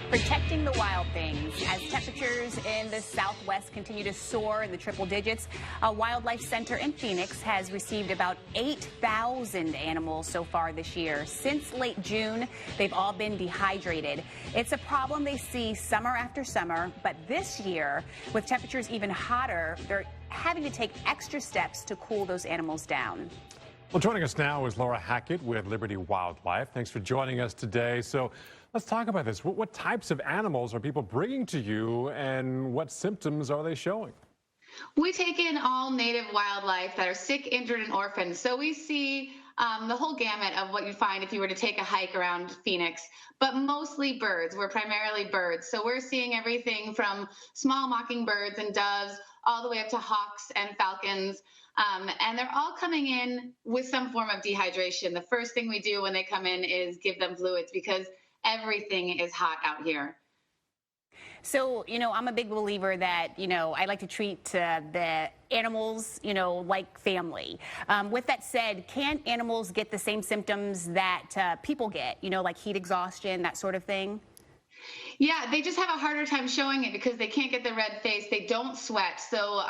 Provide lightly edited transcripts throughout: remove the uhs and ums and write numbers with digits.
Protecting the wild things. As temperatures in the Southwest continue to soar in the triple digits, a wildlife center in Phoenix has received about 8,000 animals so far this year. Since late June, they've all been dehydrated. It's a problem they see summer after summer, but this year, with temperatures even hotter, they're having to take extra steps to cool those animals down. Well, joining us now is Laura Hackett with Liberty Wildlife. Thanks for joining us today. So let's talk about this. What types of animals are people bringing to you, and what symptoms are they showing? We take in all native wildlife that are sick, injured, and orphaned. So we see the whole gamut of what you'd find if you were to take a hike around Phoenix, but mostly birds. We're primarily birds. So we're seeing everything from small mockingbirds and doves all the way up to hawks and falcons. And they're all coming in with some form of dehydration. The first thing we do when they come in is give them fluids because everything is hot out here. So, I'm a big believer that, I like to treat the animals, like family. With that said, can animals get the same symptoms that people get, like heat exhaustion, that sort of thing? Yeah, they just have a harder time showing it because they can't get the red face. They don't sweat. So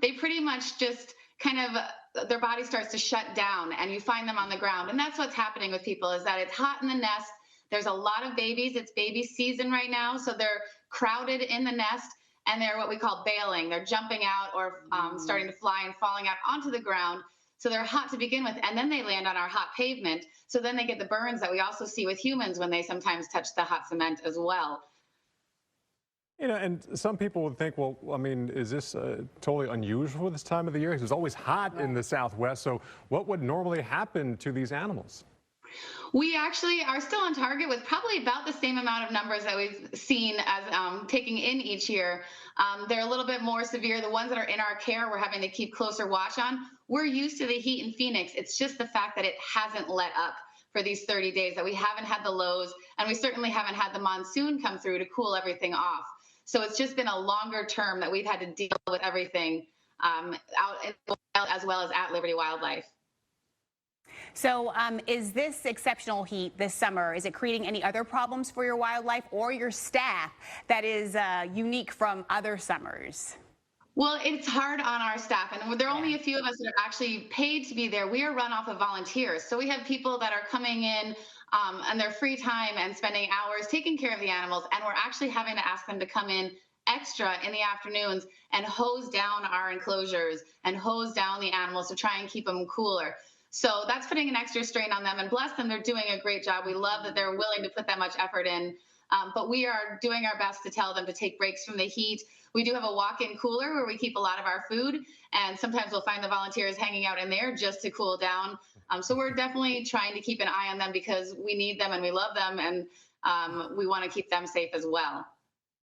they pretty much just kind of, their body starts to shut down and you find them on the ground. And that's what's happening with people, is that it's hot in the nest. There's a lot of babies. It's baby season right now. So they're crowded in the nest and they're what we call bailing. They're jumping out or starting to fly and falling out onto the ground. So they're hot to begin with, and then they land on our hot pavement. So then they get the burns that we also see with humans when they sometimes touch the hot cement as well. And some people would think, well, I mean, is this totally unusual this time of the year? Because it's always hot in the Southwest. So what would normally happen to these animals? We actually are still on target with probably about the same amount of numbers that we've seen as taking in each year. They're a little bit more severe. The ones that are in our care, we're having to keep closer watch on. We're used to the heat in Phoenix. It's just the fact that it hasn't let up for these 30 days, that we haven't had the lows, and we certainly haven't had the monsoon come through to cool everything off. So it's just been a longer term that we've had to deal with everything out in the wild as well as at Liberty Wildlife. So is this exceptional heat this summer, is it creating any other problems for your wildlife or your staff that is unique from other summers? Well, it's hard on our staff, and there are only a few of us that are actually paid to be there. We are run off of volunteers. So we have people that are coming in on their free time and spending hours taking care of the animals, and we're actually having to ask them to come in extra in the afternoons and hose down our enclosures and hose down the animals to try and keep them cooler. So that's putting an extra strain on them, and bless them, they're doing a great job. We love that they're willing to put that much effort in, but we are doing our best to tell them to take breaks from the heat. We do have a walk-in cooler where we keep a lot of our food, and sometimes we'll find the volunteers hanging out in there just to cool down. So we're definitely trying to keep an eye on them because we need them and we love them, and we want to keep them safe as well.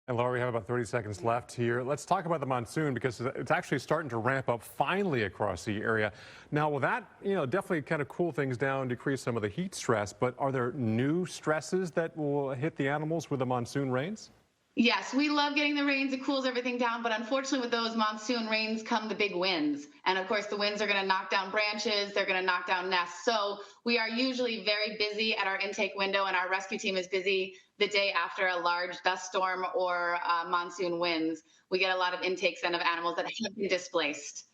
And Laura, we have about 30 seconds left here. Let's talk about the monsoon, because it's actually starting to ramp up finally across the area. Now, will that, definitely kind of cool things down, decrease some of the heat stress, but are there new stresses that will hit the animals with the monsoon rains? Yes, we love getting the rains. It cools everything down. But unfortunately, with those monsoon rains come the big winds. And of course, the winds are going to knock down branches. They're going to knock down nests. So we are usually very busy at our intake window, and our rescue team is busy the day after a large dust storm or monsoon winds. We get a lot of intakes in of animals that have been displaced.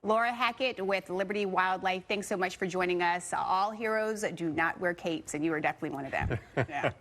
Laura Hackett with Liberty Wildlife, thanks so much for joining us. All heroes do not wear capes, and you are definitely one of them. Yeah.